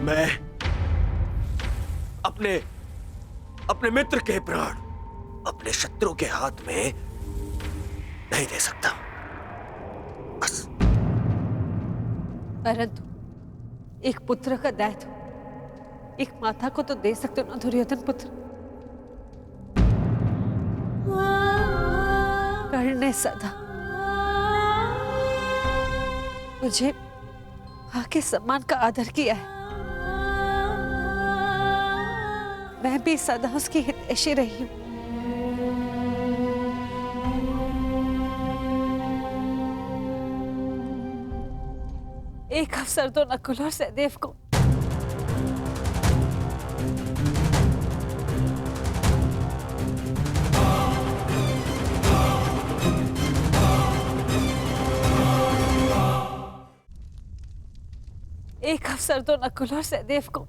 मैं अपने अपने मित्र के प्राण अपने शत्रु के हाथ में नहीं दे सकता, बस। परंतु एक पुत्र का दायित्व एक माता को तो दे सकते हो ना दुर्योधन पुत्र। कर्ण ने सदा मुझे मां के सम्मान का आदर किया है। मैं भी सदा उसकी हितैषी रही हूं। एक अवसर तो नकुल और सहदेव को एक अवसर तो नकुल और सहदेव को।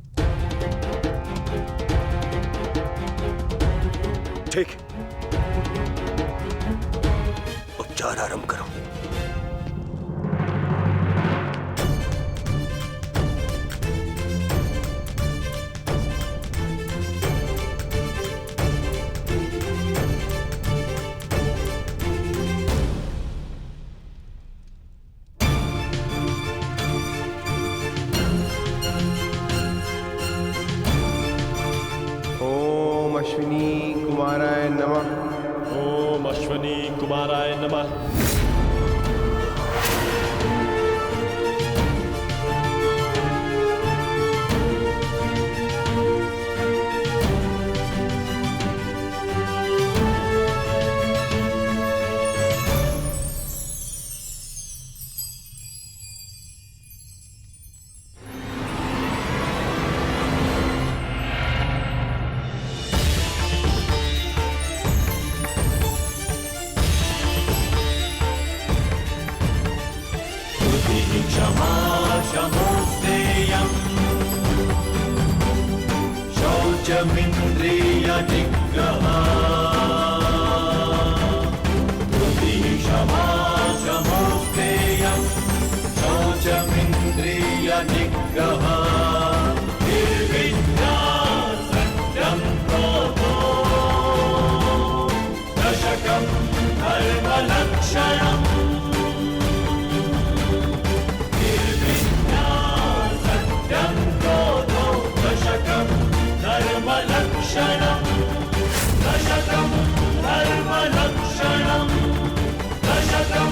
ठीक, उपचार आरंभ करो। अश्विनी कुमाराय नमः। ओम अश्विनी कुमाराय नमः। शौचमिन्द्रिय निग्रहा क्षमा शमोस्तेयं शौचमिन्द्रिय निग्रहा निर्विद्या सत्यं क्रोधो दशकं धर्मलक्षणम् धर्मलक्षणं दशकं धर्मलक्षणं दशकं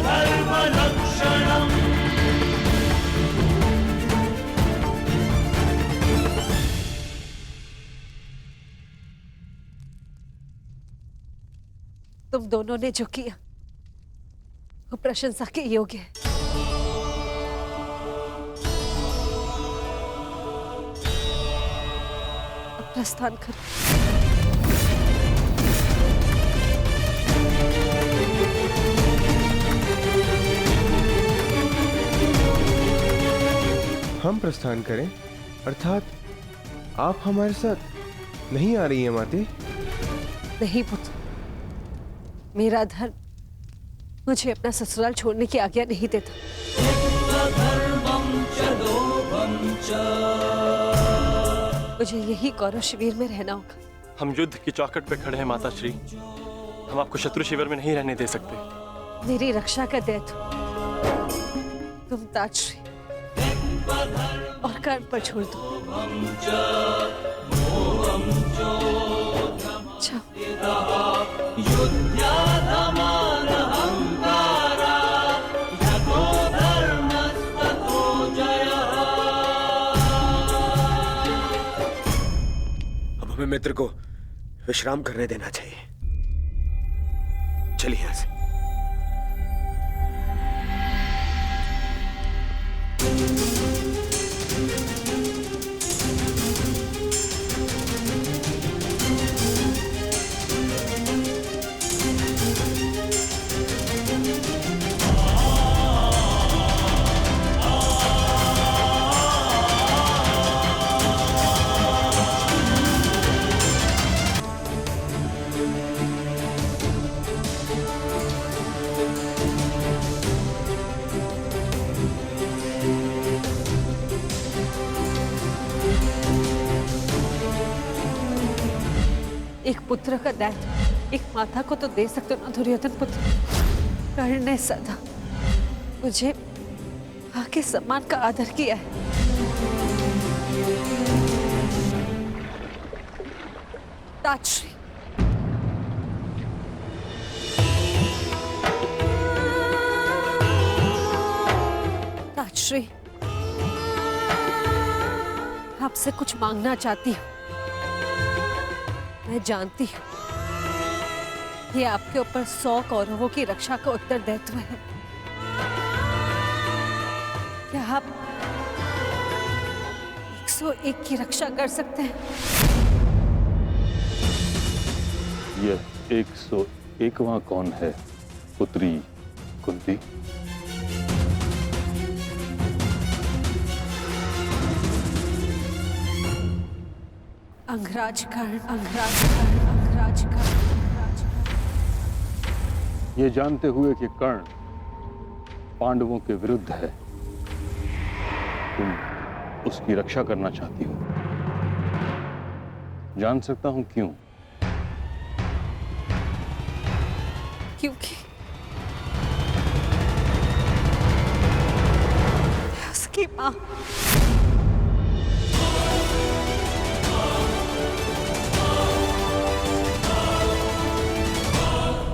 धर्मलक्षणम्। तुम दोनों ने जो किया वो प्रशंसा के योग्य है। प्रस्थान कर। हम प्रस्थान करें, अर्थात आप हमारे साथ नहीं आ रही हैं माते? नहीं पुत्र, मेरा धर्म मुझे अपना ससुराल छोड़ने की आज्ञा नहीं देता। मुझे यही कौरव शिविर में रहना होगा। हम युद्ध की चौखट पे खड़े हैं माता श्री, हम आपको शत्रु शिविर में नहीं रहने दे सकते। मेरी रक्षा का दायित्व तुम ताजश्री और कर्ण पर छोड़ दो। अब हमें मित्र को विश्राम करने देना चाहिए। चलिए यहां से। एक पुत्र का दायित्व एक माता को तो दे सकते हो ना दुर्योधन पुत्र। कर्ण ने सदा मुझे मां के सम्मान का आदर किया है। ताजश्री, ताजश्री, आपसे कुछ मांगना चाहती हूँ। मैं जानती हूँ ये आपके ऊपर 100 कौरवों की रक्षा का उत्तरदायित्व है। क्या आप 101 की रक्षा कर सकते हैं? यह 101वां कौन है पुत्री कुंती? अंगराज कर्ण, अंगराज कर्ण, अंगराज कर्ण, अंगराज कर्ण। ये जानते हुए कि कर्ण पांडवों के विरुद्ध है, तुम उसकी रक्षा करना चाहती हो। जान सकता हूं क्यों? क्योंकि उसकी मां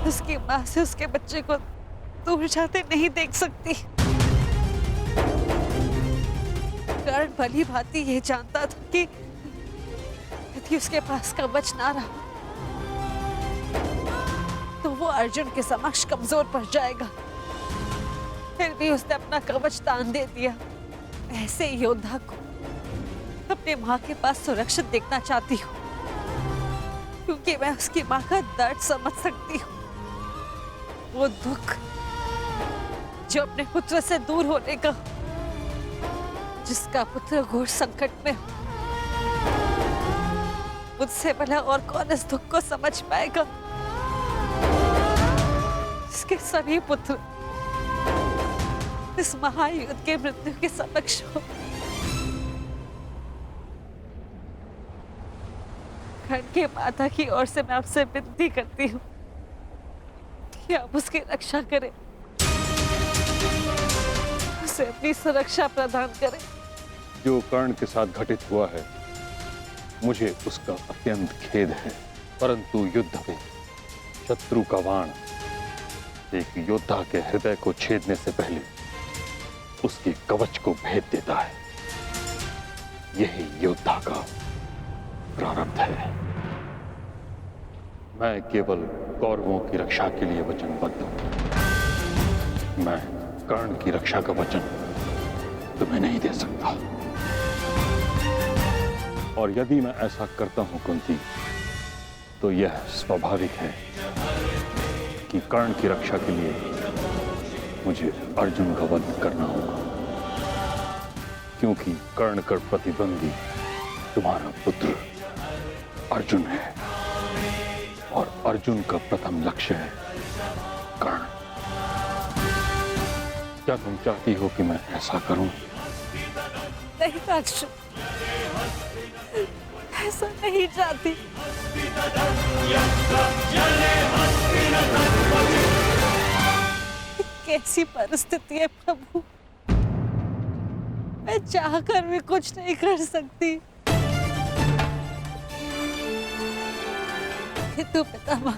उसकी मां से उसके बच्चे को दूर जाते नहीं देख सकती। कर्ण भली भांति ये जानता था कि यदि उसके पास कवच ना रहा तो वो अर्जुन के समक्ष कमजोर पड़ जाएगा। फिर भी उसने अपना कवच दान दे दिया। ऐसे योद्धा को अपने मां के पास सुरक्षित देखना चाहती हूँ, क्योंकि मैं उसकी मां का दर्द समझ सकती हूँ। वो दुख जो अपने पुत्र से दूर होने का, जिसका पुत्र घोर संकट में हो, मुझसे भला और कौन इस दुख को समझ पाएगा? जिसके सभी पुत्र इस महायुद्ध के मृत्यु के समक्ष हो। कर्ण के माता की ओर से मैं आपसे विनती करती हूँ कि आप उसकी रक्षा करें, उसे अपनी सुरक्षा प्रदान करें। जो कर्ण के साथ घटित हुआ है, मुझे उसका अत्यंत खेद है, परंतु युद्ध में शत्रु का बाण एक योद्धा के हृदय को छेदने से पहले उसके कवच को भेद देता है। यही योद्धा का प्रारब्ध है। मैं केवल कौरवों की रक्षा के लिए वचनबद्ध हूं। मैं कर्ण की रक्षा का वचन तुम्हें नहीं दे सकता। और यदि मैं ऐसा करता हूं कुंती, तो यह स्वाभाविक है कि कर्ण की रक्षा के लिए मुझे अर्जुन का वध करना होगा, क्योंकि कर्ण का प्रतिद्वंदी तुम्हारा पुत्र अर्जुन है, और अर्जुन का प्रथम लक्ष्य है कर्ण। क्या तुम चाहती हो कि मैं ऐसा करूं? नहीं ताजश्री, ऐसा नहीं चाहती। कैसी परिस्थिति है प्रभु, मैं चाहकर भी कुछ नहीं कर सकती। किंतु पितामह,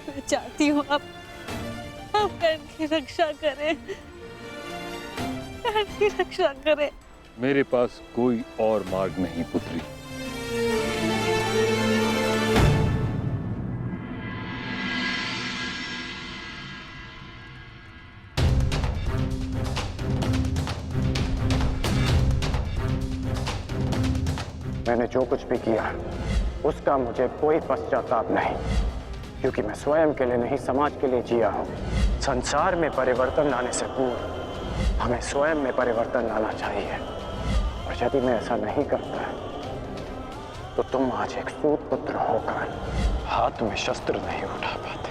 मैं चाहती हूँ आप कर्ण की रक्षा करें, कर्ण की रक्षा करें। मेरे पास कोई और मार्ग नहीं पुत्री। मैंने जो कुछ भी किया उसका मुझे कोई पश्चाताप नहीं, क्योंकि मैं स्वयं के लिए नहीं समाज के लिए जिया हूँ। संसार में परिवर्तन लाने से पूर्व हमें स्वयं में परिवर्तन लाना चाहिए, और यदि मैं ऐसा नहीं करता तो तुम आज एक सूत पुत्र होकर हाथ में शस्त्र नहीं उठा पाते।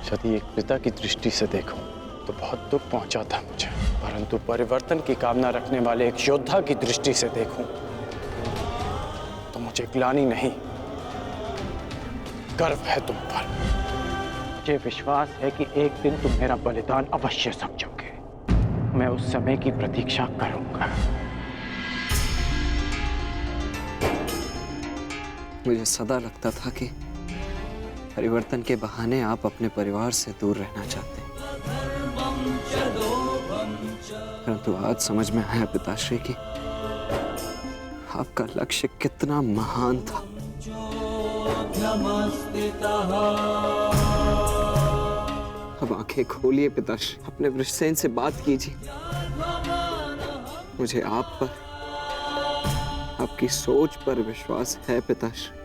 यदि एक पिता की दृष्टि से देखूं तो बहुत दुख पहुंचा था मुझे। परंतु परिवर्तन की कामना रखने वाले एक योद्धा की दृष्टि से देखूं तो मुझे ग्लानि नहीं, गर्व है तुम पर। मुझे विश्वास है कि एक दिन तुम मेरा बलिदान अवश्य समझोगे। मैं उस समय की प्रतीक्षा करूंगा। मुझे सदा लगता था कि परिवर्तन के बहाने आप अपने परिवार से दूर रहना चाहते हैं, परंतु आज समझ में आया पिताश्री कि आपका लक्ष्य कितना महान था। अब आंखें खोलिए पिताश्री, अपने वृषसेन से बात कीजिए। मुझे आप पर, आपकी सोच पर विश्वास है पिताश्री,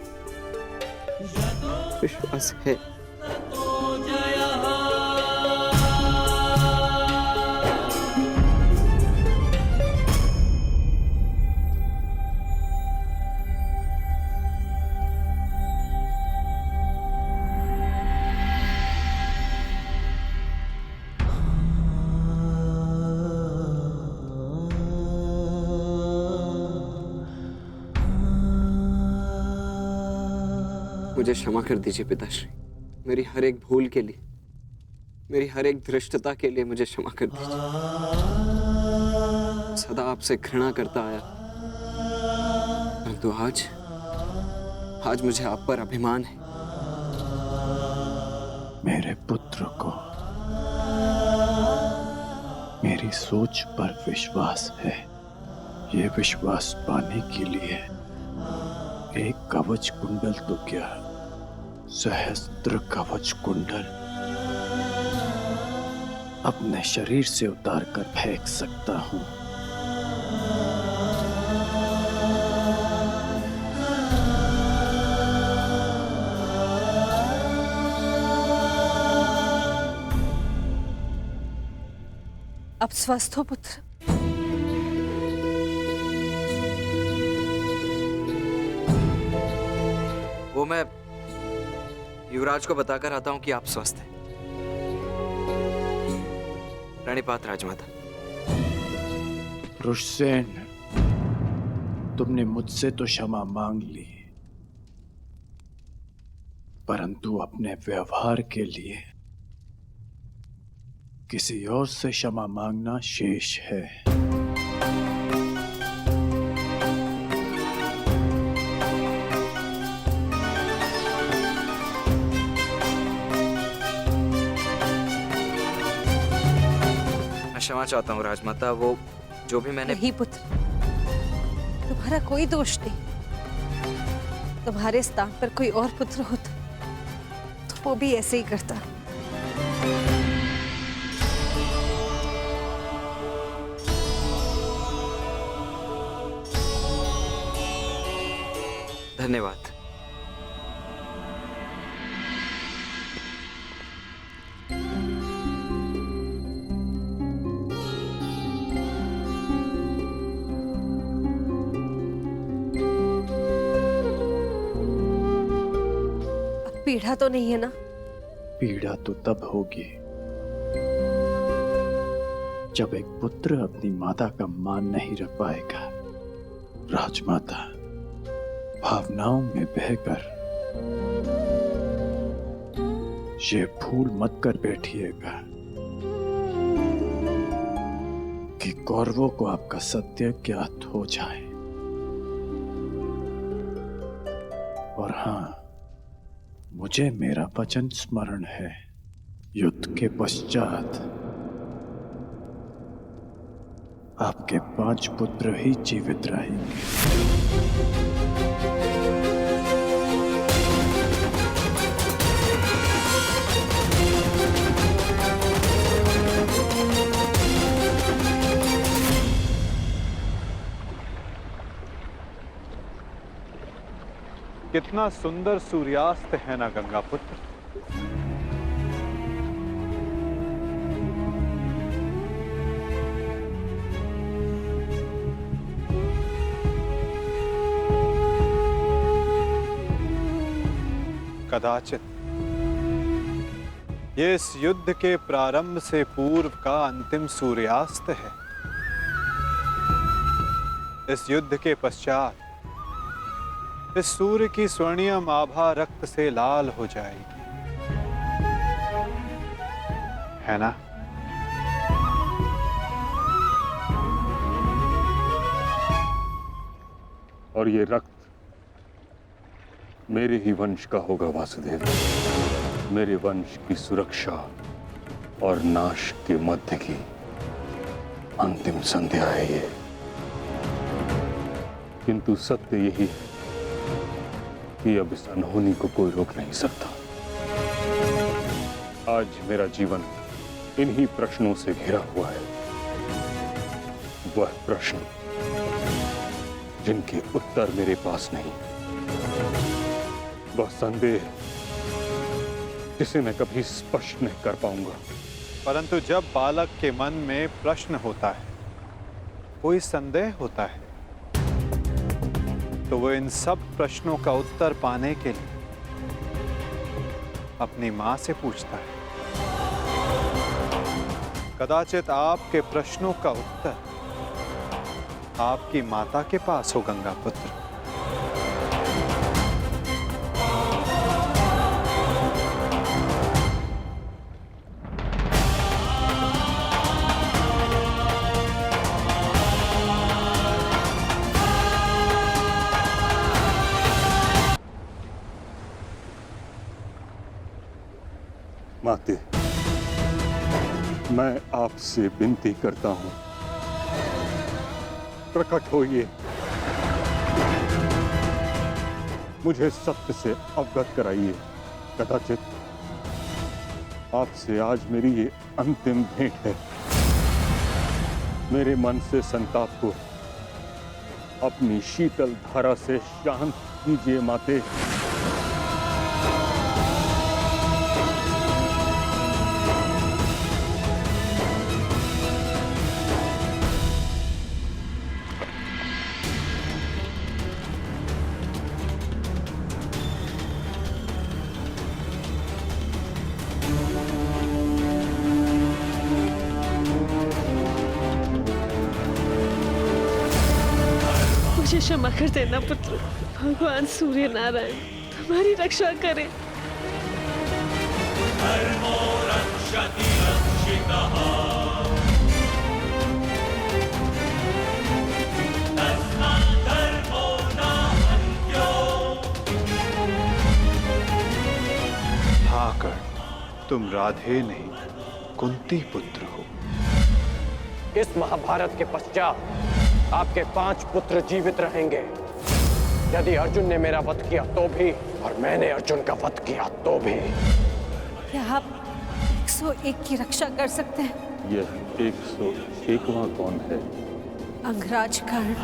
विश्वास है। मुझे क्षमा कर दीजिए पिताश्री, मेरी हर एक भूल के लिए, मेरी हर एक धृष्टता के लिए मुझे क्षमा कर दीजिए। सदा आपसे घृणा करता आया, परंतु आज मुझे आप पर अभिमान है। मेरे पुत्र को मेरी सोच पर विश्वास है। ये विश्वास पाने के लिए एक कवच कुंडल तो क्या, सहस्त्र कवच कुंडल अपने शरीर से उतार कर फेंक सकता हूं। अब स्वस्थ हो पुत्र? वो मैं युवराज को बताकर आता हूं कि आप स्वस्थ हैं। प्रणिपात राजमाता। वृषसेन, तुमने मुझसे तो क्षमा मांग ली, परंतु अपने व्यवहार के लिए किसी और से क्षमा मांगना शेष है। क्षमा चाहता हूँ राजमाता, वो जो भी मैंने। नहीं पुत्र, तुम्हारा कोई दोष नहीं। तुम्हारे स्थान पर कोई और पुत्र होता तो वो भी ऐसे ही करता। धन्यवाद। पीड़ा तो नहीं है ना? पीड़ा तो तब होगी जब एक पुत्र अपनी माता का मान नहीं रख पाएगा। राजमाता, भावनाओं में बहकर ये भूल मत कर बैठिएगा कि कौरवों को आपका सत्य ज्ञात हो जाए। और हाँ, मुझे मेरा वचन स्मरण है, युद्ध के पश्चात आपके 5 पुत्र ही जीवित रहेंगे। कितना सुंदर सूर्यास्त है ना गंगा पुत्र। कदाचित ये इस युद्ध के प्रारंभ से पूर्व का अंतिम सूर्यास्त है। इस युद्ध के पश्चात इस सूर्य की स्वर्णिम आभा रक्त से लाल हो जाएगी, है ना? और ये रक्त मेरे ही वंश का होगा वासुदेव। मेरे वंश की सुरक्षा और नाश के मध्य की अंतिम संध्या है ये। किंतु सत्य यही है कि अब इस अनहोनी को कोई रोक नहीं सकता। आज मेरा जीवन इन्हीं प्रश्नों से घिरा हुआ है। वह प्रश्न जिनके उत्तर मेरे पास नहीं, वह संदेह जिसे मैं कभी स्पष्ट नहीं कर पाऊंगा। परंतु जब बालक के मन में प्रश्न होता है, कोई संदेह होता है, तो वो इन सब प्रश्नों का उत्तर पाने के लिए अपनी मां से पूछता है। कदाचित आपके प्रश्नों का उत्तर आपकी माता के पास हो, गंगा पुत्र। माते, मैं आपसे विनती करता हूं, प्रकट होइए, मुझे सत्य से अवगत कराइए। कदाचित आपसे आज मेरी ये अंतिम भेंट है। मेरे मन से संताप को अपनी शीतल धारा से शांत कीजिए माते। मुझे क्षमा कर देना पुत्र। भगवान सूर्य नारायण तुम्हारी रक्षा करें। धर्मो रक्षति रक्षितः। तस्मात् धर्मो न हन्यो। हाँ कर्ण, तुम राधे नहीं कुंती पुत्र हो। इस महाभारत के पश्चात आपके 5 पुत्र जीवित रहेंगे। यदि अर्जुन ने मेरा वध किया तो भी, और मैंने अर्जुन का वध किया तो भी। क्या आप 101 की रक्षा कर सकते हैं? यह 101वां कौन है? अंगराज कर्ण।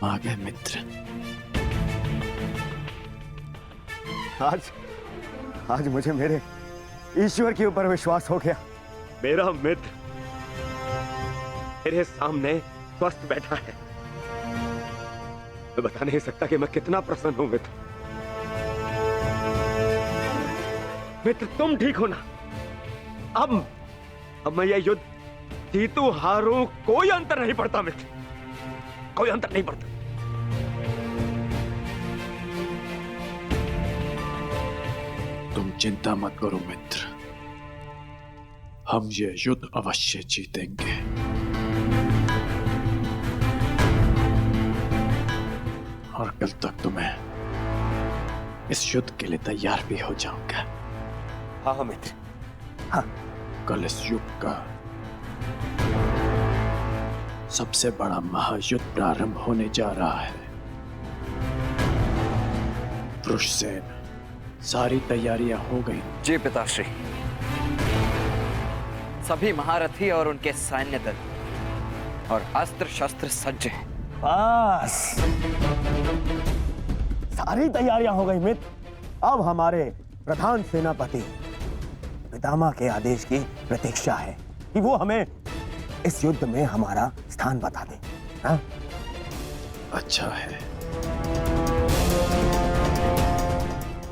आ गए मित्र। आज मुझे मेरे ईश्वर के ऊपर विश्वास हो गया। मेरा मित्र मेरे सामने स्वस्थ बैठा है। मैं बता नहीं सकता कि मैं कितना प्रसन्न हूं मित्र। मित्र तुम ठीक हो ना? अब मैं यह युद्ध जीतू हारूं कोई अंतर नहीं पड़ता मित्र, कोई अंतर नहीं पड़ता। तुम चिंता मत करो मित्र, हम ये युद्ध अवश्य जीतेंगे। और कल तक तुम्हें इस युद्ध के लिए तैयार भी हो जाऊंगा। हाँ मित्र, हाँ। कल इस युग का सबसे बड़ा महायुद्ध प्रारंभ होने जा रहा है। वृषसेन, सारी तैयारियां हो गई? जी पिताश्री। सभी महारथी और उनके सैन्य दल और अस्त्र शस्त्र सज्ज हैं। बस सारी तैयारियां हो गई मित्र। अब हमारे प्रधान सेनापति पितामह के आदेश की प्रतीक्षा है कि वो हमें इस युद्ध में हमारा स्थान बता दे। हाँ? अच्छा है,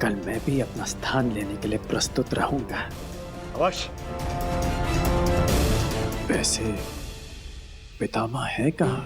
कल मैं भी अपना स्थान लेने के लिए प्रस्तुत रहूंगा। अवश्य। वैसे पितामह है कहाँ?